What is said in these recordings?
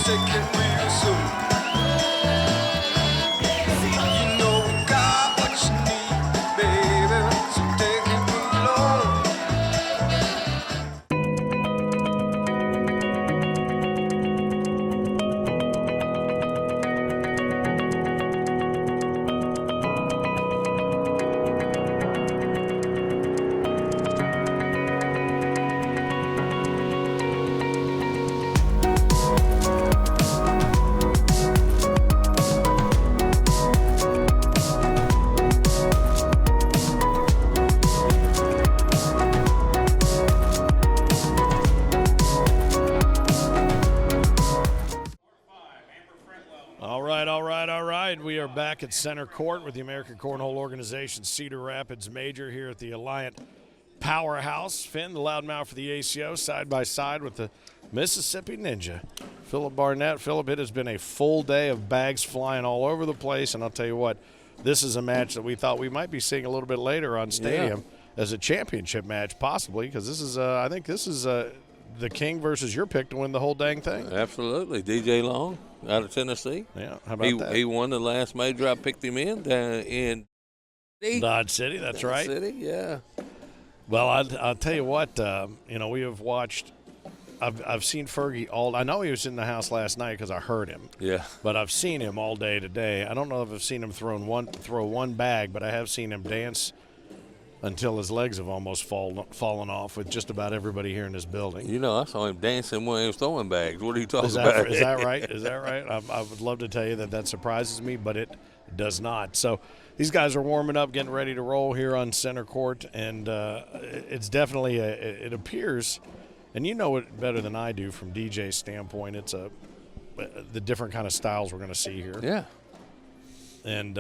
take it real soon. You know we got what you need, baby, so take it along. All right. We are back at center court with the American Cornhole Organization Cedar Rapids Major here at the Alliant Powerhouse. Finn, the loudmouth for the ACO, side by side with the Mississippi Ninja, Philip Barnett. Philip, it has been a full day of bags flying all over the place, and I'll tell you what, this is a match that we thought we might be seeing a little bit later on Stadium as a championship match, possibly, because this is, I think this is the King versus your pick to win the whole dang thing. Absolutely. DJ Long out of Tennessee. Yeah, how about that? He won the last major I picked him in Dodge City, that's right. City, yeah. Well, I'll tell you what, we have watched I've seen Fergie all – I know he was in the house last night because I heard him. Yeah. But I've seen him all day today. I don't know if I've seen him throw one bag, but I have seen him dance until his legs have almost fallen off with just about everybody here in this building. You know, I saw him dancing when he was throwing bags. What are you talking about? Is that right? Is that right? I would love to tell you that surprises me, but it does not. So these guys are warming up, getting ready to roll here on center court, and it's definitely it appears, and you know it better than I do from DJ's standpoint, it's the different kind of styles we're going to see here. Yeah. And,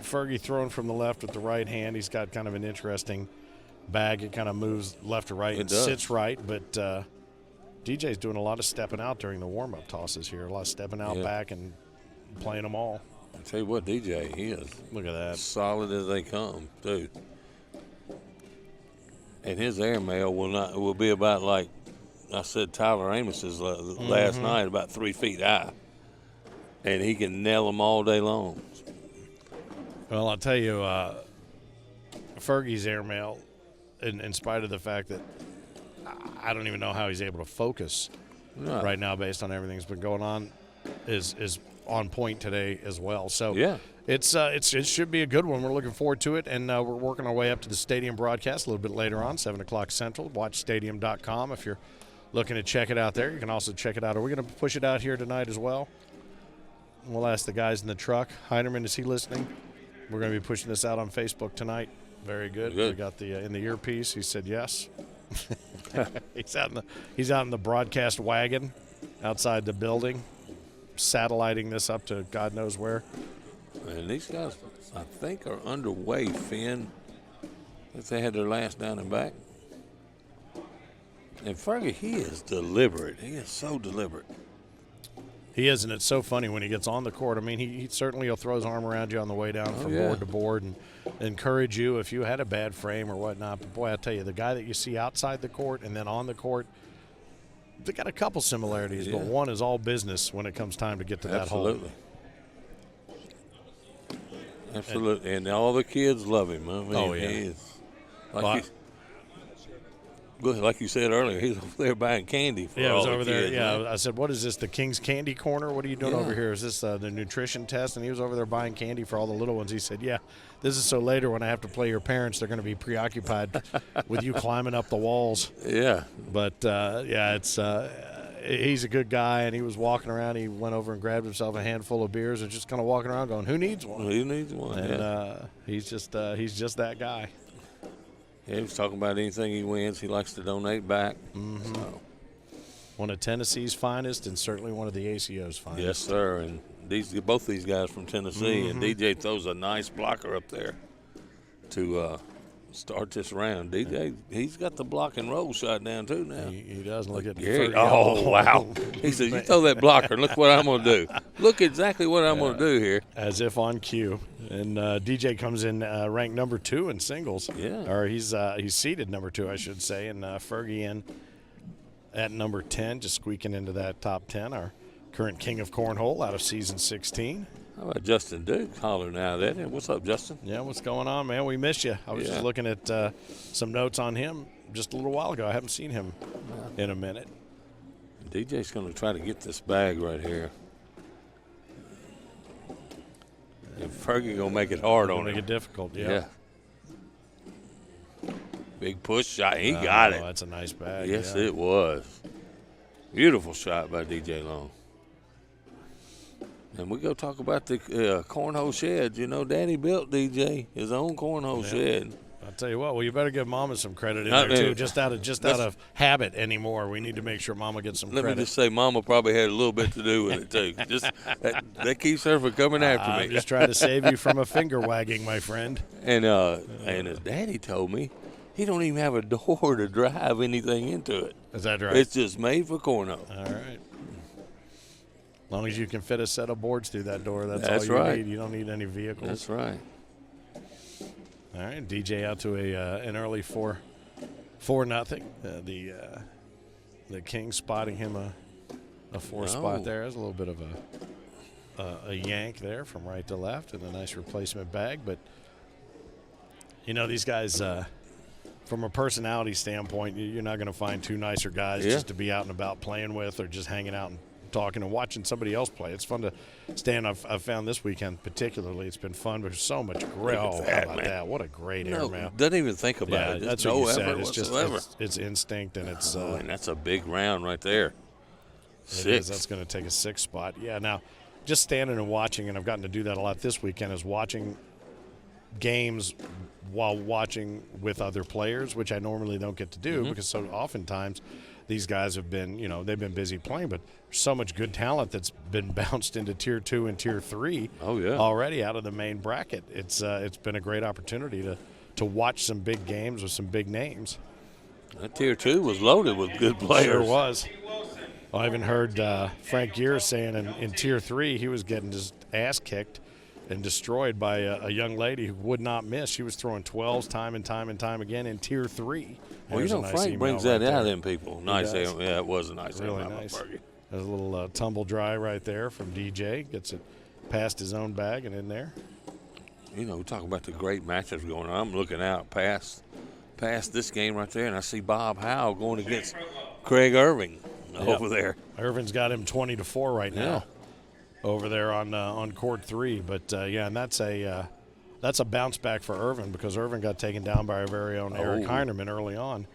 Fergie throwing from the left with the right hand. He's got kind of an interesting bag. It kind of moves left to right and sits right. But DJ's doing a lot of stepping out during the warm-up tosses here. A lot of stepping out back and playing them all. I tell you what, DJ, he is. Look at that. Solid as they come, too. And his airmail will be about like I said Tyler Amos's last night, about 3 feet high. And he can nail them all day long. Well, I'll tell you, Fergie's airmail, in spite of the fact that I don't even know how he's able to focus right now based on everything that's been going on, is on point today as well. So it should be a good one. We're looking forward to it, and we're working our way up to the stadium broadcast a little bit later on, 7 o'clock Central. WatchStadium.com if you're looking to check it out there. You can also check it out. Are we going to push it out here tonight as well? We'll ask the guys in the truck. Heinerman, is he listening? We're going to be pushing this out on Facebook tonight. Very good. We got the in the earpiece. He said yes. He's out in the broadcast wagon outside the building, satelliting this up to God knows where. And these guys, I think, are underway, Finn. If they had their last down and back. And Fergie, he is deliberate. He is so deliberate. He is, and it's so funny when he gets on the court. I mean, he certainly will throw his arm around you on the way down from board to board and encourage you if you had a bad frame or whatnot. But, boy, I tell you, the guy that you see outside the court and then on the court, they got a couple similarities, but one is all business when it comes time to get to that hole. Absolutely. And all the kids love him. I mean, he is. Like you said earlier, he's over there buying candy for all the kids. Yeah, I said, what is this, the King's Candy Corner? What are you doing over here? Is this the nutrition test? And he was over there buying candy for all the little ones. He said, yeah, this is so later when I have to play your parents, they're going to be preoccupied with you climbing up the walls. Yeah. But, it's he's a good guy, and he was walking around. He went over and grabbed himself a handful of beers and just kind of walking around going, who needs one? Who needs one? And he's just that guy. Yeah, he was talking about anything he wins, he likes to donate back. Mm-hmm. So. One of Tennessee's finest and certainly one of the ACO's finest. Yes, sir. And both these guys from Tennessee. And DJ throws a nice blocker up there to start this round. DJ, he's got the block and roll shot down too now. He does. Look at Oh, wow. He says, you throw that blocker. Look what I'm going to do. Look exactly what I'm going to do here. As if on cue. And DJ comes in ranked number 2 in singles. Yeah. Or he's seeded number 2, I should say. And Fergie in at number 10, just squeaking into that top 10, our current king of Cornhole out of season 16. How about Justin Duke hollering out at him? What's up, Justin? Yeah, what's going on, man? We miss you. I was just looking at some notes on him just a little while ago. I haven't seen him in a minute. DJ's going to try to get this bag right here. And Fergie going to make it hard on him. Make it difficult, Yeah. Big push shot. He got it. That's a nice bag. Yes, yeah. it was. Beautiful shot by DJ Long. And we go talk about the cornhole sheds. You know, Daddy built DJ his own cornhole shed. I'll tell you what. Well, you better give Mama some credit in there too. Just out of habit anymore. We need to make sure Mama gets some credit. Let me just say, Mama probably had a little bit to do with it too. Just that keeps her from coming after me. I'm just trying to save you from a finger wagging, my friend. And his daddy told me he don't even have a door to drive anything into it. Is that right? It's just made for cornhole. All right. As long as you can fit a set of boards through that door, that's all you right. need. You don't need any vehicles. That's right. All right, DJ out to an early 4-0. The King spotting him a 4 spot there. There's a little bit of a yank there from right to left and a nice replacement bag. But, you know, these guys, from a personality standpoint, you're not going to find two nicer guys just to be out and about playing with or just hanging out and talking and watching somebody else play. It's fun to stand. I've found this weekend particularly, it's been fun. There's so much great. How about that? What a great airmail. Doesn't even think about it. That's no what you effort said. whatsoever. It's instinct, and it's. And that's a big round right there. 6. That's going to take a 6 spot. Yeah. Now, just standing and watching, and I've gotten to do that a lot this weekend, is watching games while watching with other players, which I normally don't get to do because so oftentimes these guys have been, they've been busy playing, but there's so much good talent that's been bounced into Tier 2 and Tier 3 already out of the main bracket. It's been a great opportunity to watch some big games with some big names. That Tier 2 was loaded with good players. Sure was. I even heard Frank Gear saying in Tier 3 he was getting his ass kicked and destroyed by a young lady who would not miss. She was throwing 12s time and time again in Tier 3. Well, Frank brings that out in people. Nice. Yeah, it was a nice. Really nice. There's a little tumble dry right there from DJ. Gets it past his own bag and in there. We talk about the great matchups going on. I'm looking out past this game right there, and I see Bob Howe going against Craig Irving over there. Irving's got him 20-4 right now over there on court 3. But, and that's a bounce back for Irving because Irving got taken down by our very own Eric Heinerman early on.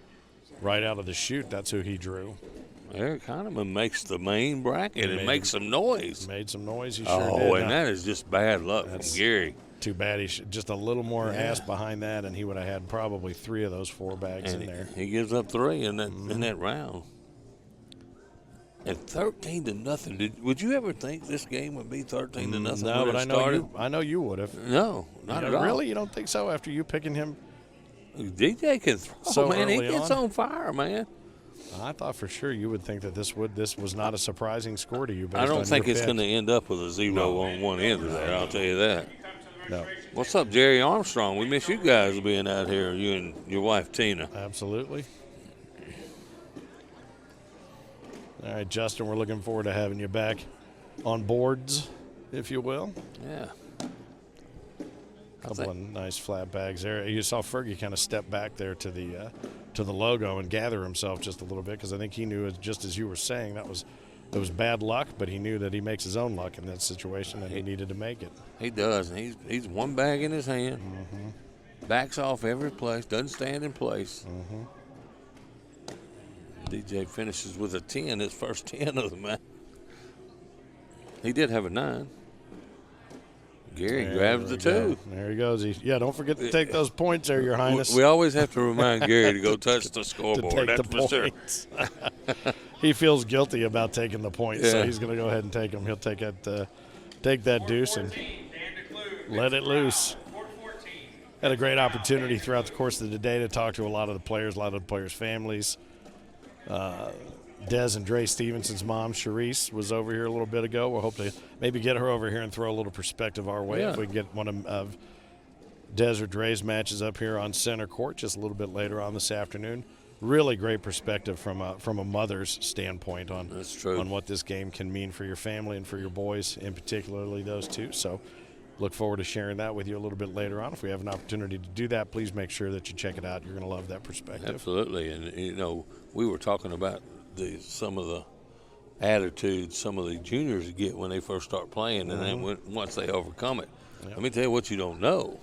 Right out of the chute, that's who he drew. Eric Heineman makes the main bracket and makes some noise. Made some noise, he sure did. Oh, and that is just bad luck from Gary. Too bad. He just a little more ass behind that, and he would have had probably 3 of those 4 bags in there. He gives up 3 in that round. And 13-0. Would you ever think this game would be 13-0? No, but I know you would have. No, not at all. Really, you don't think so? After you picking him, DJ can throw. So man, he early gets on fire, man. I thought for sure you would think that this was not a surprising score to you. I don't think it's going to end up with a 0 on one end of that. I'll tell you that. No. What's up, Jerry Armstrong? We miss you guys being out here, you and your wife Tina. Absolutely. All right, Justin, we're looking forward to having you back on boards, if you will. Yeah. Couple of nice flat bags there. You saw Fergie kind of step back there to the logo and gather himself just a little bit because I think he knew, just as you were saying, it was bad luck, but he knew that he makes his own luck in that situation and he needed to make it. He does. He's one bag in his hand, backs off every place, doesn't stand in place. DJ finishes with a 10, his first 10 of the match. He did have a 9. Gary grabs the 2. There he goes. Don't forget to take those points there, Your Highness. We always have to remind Gary to go touch the scoreboard. That's for sure. He feels guilty about taking the points, so he's going to go ahead and take them. He'll take that deuce and let it loose. Had a great opportunity throughout the course of the day to talk to a lot of the players' families. Des and Dre Stevenson's mom, Charisse, was over here a little bit ago. We'll hope to maybe get her over here and throw a little perspective our way if we can get one of Des or Dre's matches up here on center court just a little bit later on this afternoon. really great perspective from a mother's standpoint on That's true. on what this game can mean for your family and for your boys, in particularly those two. So look forward to sharing that with you a little bit later on. If we have an opportunity to do that, please make sure that you check it out. You're going to love that perspective. Absolutely. And, we were talking about some of the attitudes some of the juniors get when they first start playing, and then once they overcome it. Yep. Let me tell you what you don't know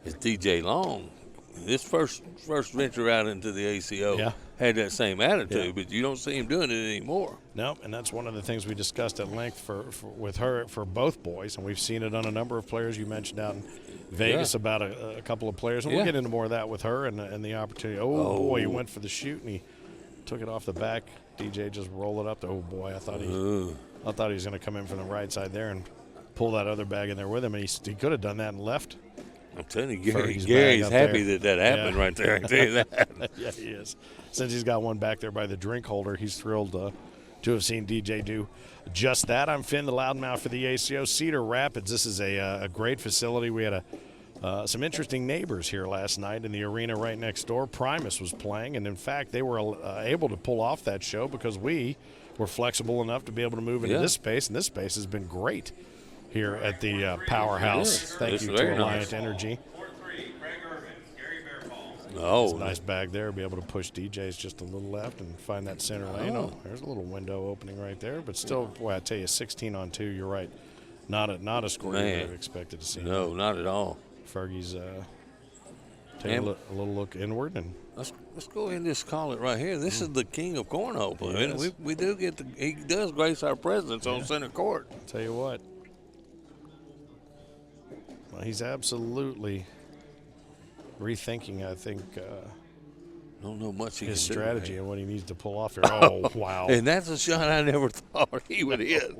is DJ Long, this first venture out into the ACO, had that same attitude, but you don't see him doing it anymore. No, and that's one of the things we discussed at length with her for both boys, and we've seen it on a number of players. You mentioned out in Vegas about a couple of players, and we'll get into more of that with her and the opportunity. Oh, boy, he went for the shoot, and he took it off the back. DJ just rolled it up. Oh, boy, I thought he was going to come in from the right side there and pull that other bag in there with him, and he could have done that and left. I'm telling you, Gary's happy that happened right there. I can tell you that. Yeah, he is. Since he's got one back there by the drink holder, he's thrilled to have seen DJ do just that. I'm Finn, the loudmouth for the ACO Cedar Rapids. This is a great facility. We had some interesting neighbors here last night in the arena right next door. Primus was playing, and in fact, they were able to pull off that show because we were flexible enough to be able to move into this space, and this space has been great here at the Powerhouse. Thank you to Alliant Energy. Oh, nice bag there. Be able to push DJs just a little left and find that center lane. Oh, there's a little window opening right there, but still, boy, I tell you, 16-on-2. You're right. Not a score you would have expected to see. No, not at all. Fergie's taking a little look inward, and let's go ahead and just call it right here. This is the king of cornhole. Yes. We do get he does grace our presence on center court. I'll tell you what, well, he's absolutely rethinking, I think, don't know much his strategy and what he needs to pull off here. Oh, wow. And that's a shot I never thought he would hit.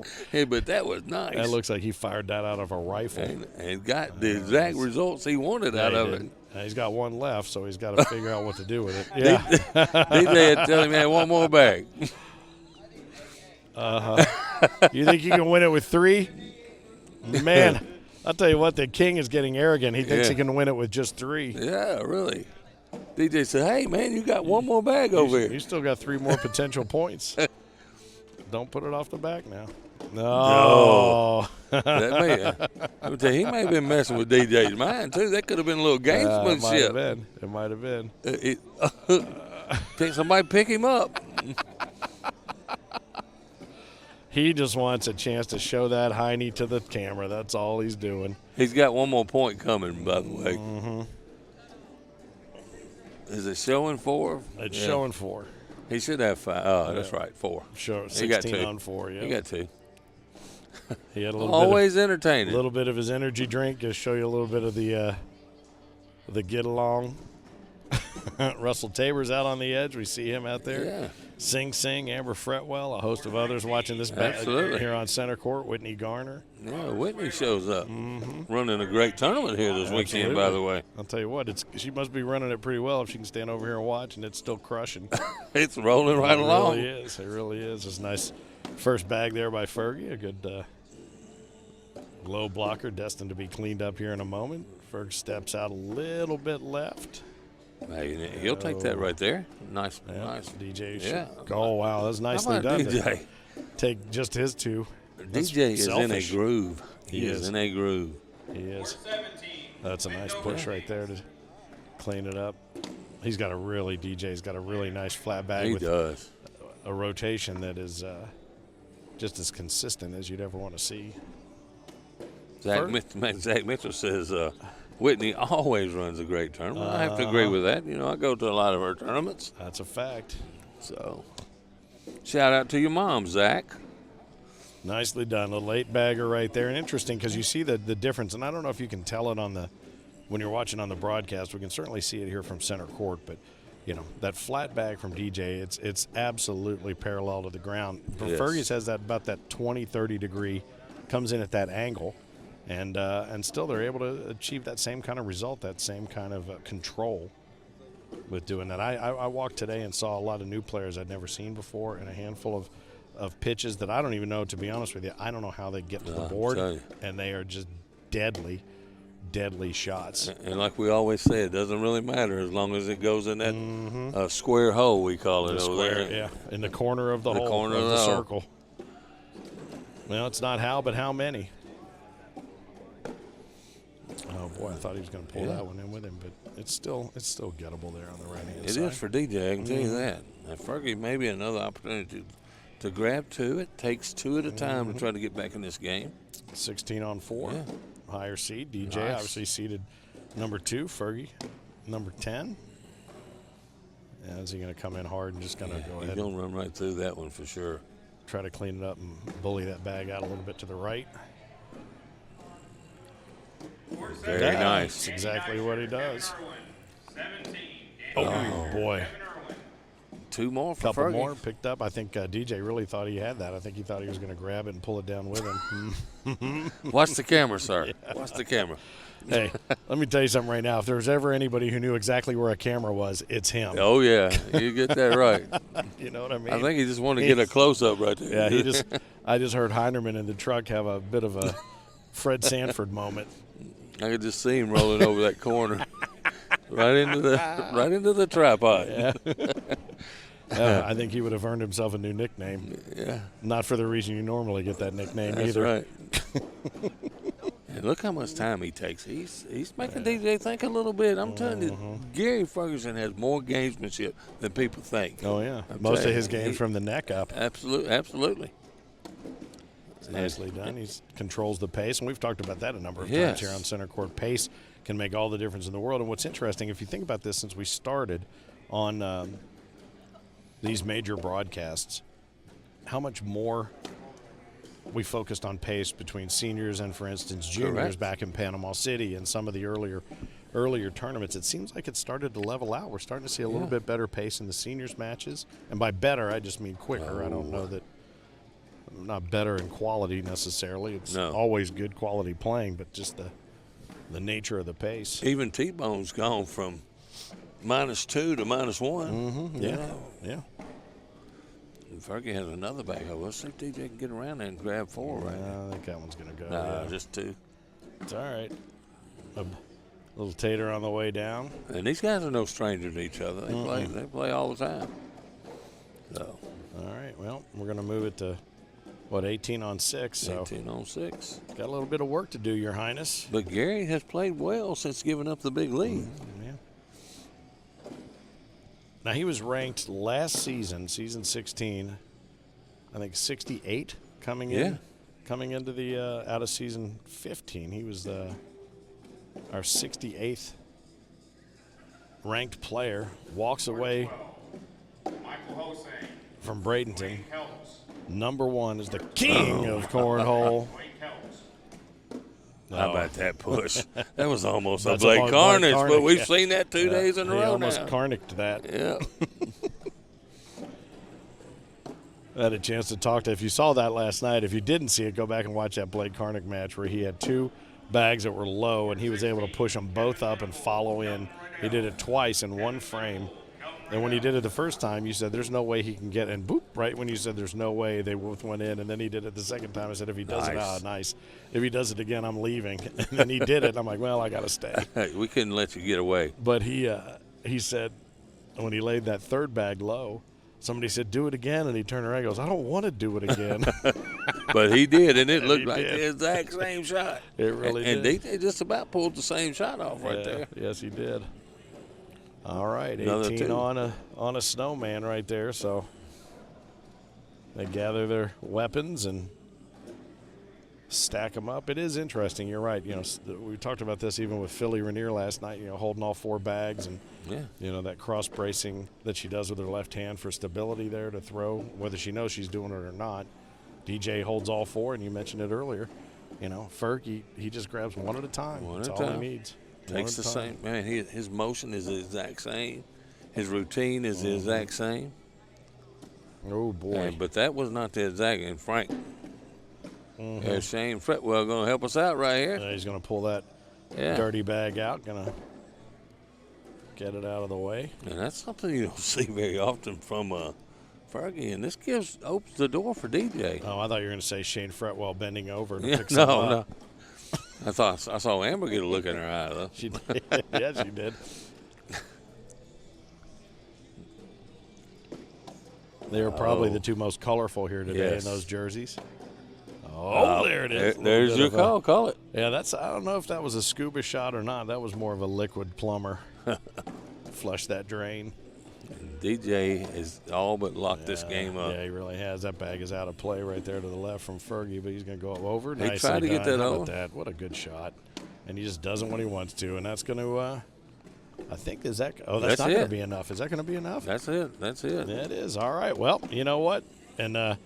But that was nice. That looks like he fired that out of a rifle. And got the exact results he wanted out of it. He's got one left, so he's got to figure out what to do with it. Yeah. DJ had to tell him he had one more bag. You think you can win it with 3? Man, I'll tell you what, the king is getting arrogant. He thinks he can win it with just 3. Yeah, really. DJ said, hey, man, you got one more bag over here. You still got 3 more potential points. Don't put it off the back now. No. He may have been messing with DJ's mind, too. That could have been a little gamesmanship. It might have been. Think somebody pick him up. He just wants a chance to show that hiney to the camera. That's all he's doing. He's got one more point coming, by the way. Mm-hmm. Is it showing 4? It's showing 4. He should have 5. Oh, that's right, 4. Sure, 16 on 4, yeah. He got 2. He had a little always entertaining. A little bit of his energy drink, just show you a little bit of the get along. Russell Tabor's out on the edge. We see him out there. Yeah. Sing, Amber Fretwell, a host of others watching this here on center court. Whitney Garner. Yeah, Whitney shows up. Mm-hmm. Running a great tournament here this weekend, by the way. I'll tell you what, she must be running it pretty well if she can stand over here and watch, and it's still crushing. It's rolling right along. It really is. It's a nice first bag there by Fergie. A good low blocker destined to be cleaned up here in a moment. Ferg steps out a little bit left. Hey, he'll take that right there. Nice. DJ. Yeah. Oh, wow. That's nicely done. DJ? Take just his 2. DJ is in a groove. He is in a groove. He is. That's a nice push right there to clean it up. DJ's got a really nice flat bag with a rotation that is just as consistent as you'd ever want to see. Zach Mitchell says Whitney always runs a great tournament. I have to agree with that. I go to a lot of her tournaments. That's a fact. So, shout out to your mom, Zach. Nicely done. A late bagger right there. And interesting because you see the difference. And I don't know if you can tell it when you're watching on the broadcast. We can certainly see it here from center court. But, that flat bag from DJ, it's absolutely parallel to the ground. Yes. Fergus has about that 20, 30 degree, comes in at that angle. And still they're able to achieve that same kind of result, that same kind of control with doing that. I walked today and saw a lot of new players I'd never seen before and a handful of pitches that I don't even know, to be honest with you. I don't know how they get to the board, and they are just deadly deadly shots. And like we always say, it doesn't really matter as long as it goes in that square hole, we call it The over square, there. yeah, in the corner of the hole, corner of of the the hole. circle. Well, it's not how, but how many. Oh boy, I thought he was going to pull that one in with him, but it's still gettable there on the right hand It side. is for DJ, I can tell you that. Now, Fergie, maybe another opportunity to grab two. It takes two at a time to try to get back in this game. 16 on 4. Yeah. Higher seed. DJ Nice. obviously seeded number 2. Fergie, number 10. Yeah, is he going to come in hard and just going to go He's ahead going and to run right through that one for sure. try to clean it up and bully that bag out a little bit to the right? Very That's nice. exactly what he does. Oh, boy. Two more for Couple Fergie. more picked up. I think DJ really thought he had that. I think he thought he was going to grab it and pull it down with him. Watch the camera, sir. Watch the camera. Hey, let me tell you something right now. If there was ever anybody who knew exactly where a camera was, it's him. Oh, yeah. You get that right. You know what I mean? I think he just wanted to get a close-up right there. Yeah, I just heard Heinerman in the truck have a bit of a Fred Sanford moment. I could just see him rolling over that corner. right into the tripod. Yeah. I think he would have earned himself a new nickname. Yeah. Not for the reason you normally get that nickname That's either. right. And look how much time he takes. He's making DJ think a little bit. I'm telling you, Gary Ferguson has more gamesmanship than people think. Oh, yeah. I'm Most of telling his you, game's from the neck up. Absolutely. It's nicely done. He controls the pace, and we've talked about that a number of times Yes. here on Center Court. Pace can make all the difference in the world. And what's interesting, if you think about this since we started on these major broadcasts, how much more we focused on pace between seniors and, for instance, juniors Correct. back in Panama City and some of the earlier tournaments. It seems like it started to level out. We're starting to see a little bit better pace in the seniors matches. And by better, I just mean quicker. I don't know that not better in quality necessarily. It's always good quality playing, but just the nature of the pace. Even T-Bone's gone from -2 to -1. Yeah. And Fergie has another bag. Let's see if DJ can get around there and grab 4 right now. I think that one's going to go. Nah, yeah. just 2. It's all right. A little tater on the way down. And these guys are no stranger to each other. They play all the time. So. All right. Well, we're going to move it to 18 on 6. So 18 on 6. got a little bit of work to do, Your Highness. But Gary has played well since giving up the big lead. Yeah. Now he was ranked last season, season 16, I think 68 coming into the out of season 15. He was our 68th ranked player. Walks away from Bradenton. Number 1 is the king of cornhole. How about that push? That was almost a That's Blake Blake Carnage, Carnage, but we've yeah. seen that 2 days in a He row almost now. carnicked that. Yeah. I had a chance to talk to. If you saw that last night, if you didn't see it, go back and watch that Blake Carnick match where he had 2 bags that were low, and he was able to push them both up and follow in. He did it twice in one frame. And when he did it the first time, you said there's no way he can get in. Boop, right when you said there's no way, they both went in. And then he did it the second time. I said, if he does it, nice. If he does it again, I'm leaving. And then he did it. I'm like, well, I got to stay. Hey, we couldn't let you get away. But he said when he laid that third bag low, somebody said, do it again. And he turned around and goes, I don't want to do it again. But he did, and it looked he like did. the exact same shot. It really and did. DJ just about pulled the same shot off right there. Yes, he did. All right, Another 18 2. on a snowman right there. So they gather their weapons and stack them up. It is interesting. You're right. You know, we talked about this even with Philly Rainier last night. You know, holding all 4 bags and you know that cross bracing that she does with her left hand for stability there to throw, whether she knows she's doing it or not. DJ holds all 4, and you mentioned it earlier. You know, Ferg, he just grabs one at a time. That's all he needs. Takes the same. Man, his motion is the exact same. His routine is the exact same. Oh, boy. But that was not the exact. And Frank, there's Shane Fretwell going to help us out right here. He's going to pull that dirty bag out, going to get it out of the way. And that's something you don't see very often from Fergie, and this opens the door for DJ. Oh, I thought you were going to say Shane Fretwell bending over to Yeah, pick some no. up. I saw Amber get a look in her eye, though. She did. Yeah, she did. They are probably the two most colorful here today in those jerseys. Oh, there it is. There's your call. Call it. Yeah, I don't know if that was a scuba shot or not. That was more of a liquid plumber. Flush that drain. DJ has all but locked this game up. Yeah, he really has. That bag is out of play right there to the left from Fergie, but he's going to go over. He tried to get that over. What a good shot. And he just doesn't when he wants to, and that's going to I think that's not going to be enough. Is that going to be enough? That's it. Yeah, it is. All right. Well, you know what? And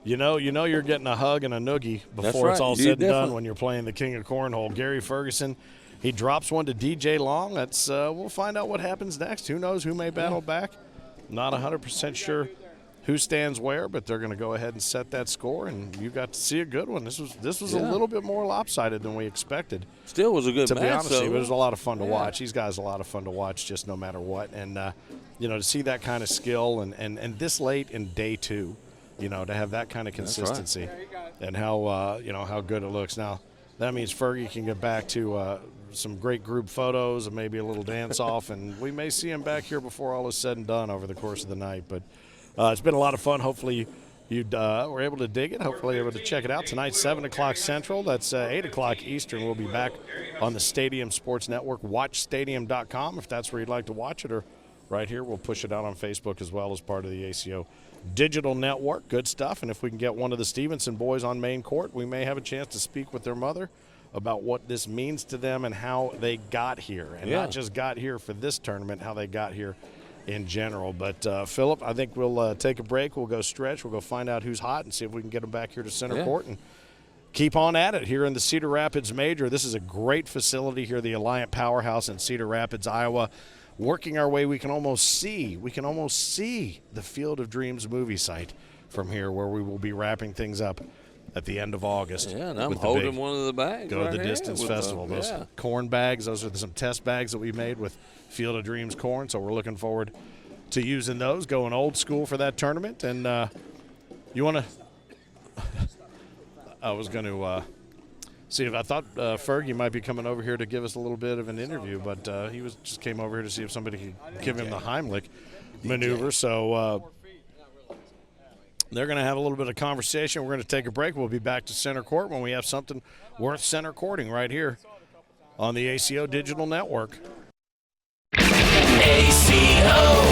you know you're getting a hug and a noogie before it's all said and done when you're playing the king of cornhole. Gary Ferguson, he drops one to DJ Long. That's we'll find out what happens next. Who knows who may battle back? Not 100% sure who stands where, but they're going to go ahead and set that score, and you got to see a good one. This was a little bit more lopsided than we expected. Still was a good match. To be honest with you, it was a lot of fun to watch. These guys are a lot of fun to watch, just no matter what. And to see that kind of skill and this late in day two, to have that kind of consistency, and how good it looks. Now that means Fergie can get back to some great group photos and maybe a little dance off, and we may see him back here before all is said and done over the course of the night. But it's been a lot of fun. Hopefully you were able to dig it. Hopefully able to check it out tonight, 7 o'clock Central. That's 8 o'clock Eastern. We'll be back on the Stadium Sports Network. WatchStadium.com if that's where you'd like to watch it, or right here we'll push it out on Facebook as well as part of the ACO Digital Network. Good stuff. And if we can get one of the Stevenson boys on main court, we may have a chance to speak with their mother about what this means to them and how they got here. And not just got here for this tournament, how they got here in general. But, Philip, I think we'll take a break. We'll go stretch. We'll go find out who's hot and see if we can get them back here to center court and keep on at it here in the Cedar Rapids Major. This is a great facility here, the Alliant Powerhouse in Cedar Rapids, Iowa. Working our way, we can almost see the Field of Dreams movie site from here, where we will be wrapping things up at the end of August. Yeah, and I'm holding one of the bags. Go to the Distance Festival. Those corn bags, those are some test bags that we made with Field of Dreams corn, so we're looking forward to using those, going old school for that tournament. And you want to – I was going to see if I thought Fergie might be coming over here to give us a little bit of an interview, but he just came over here to see if somebody could give him the Heimlich maneuver. So they're going to have a little bit of conversation. We're going to take a break. We'll be back to center court when we have something worth center courting right here on the ACO Digital Network. ACO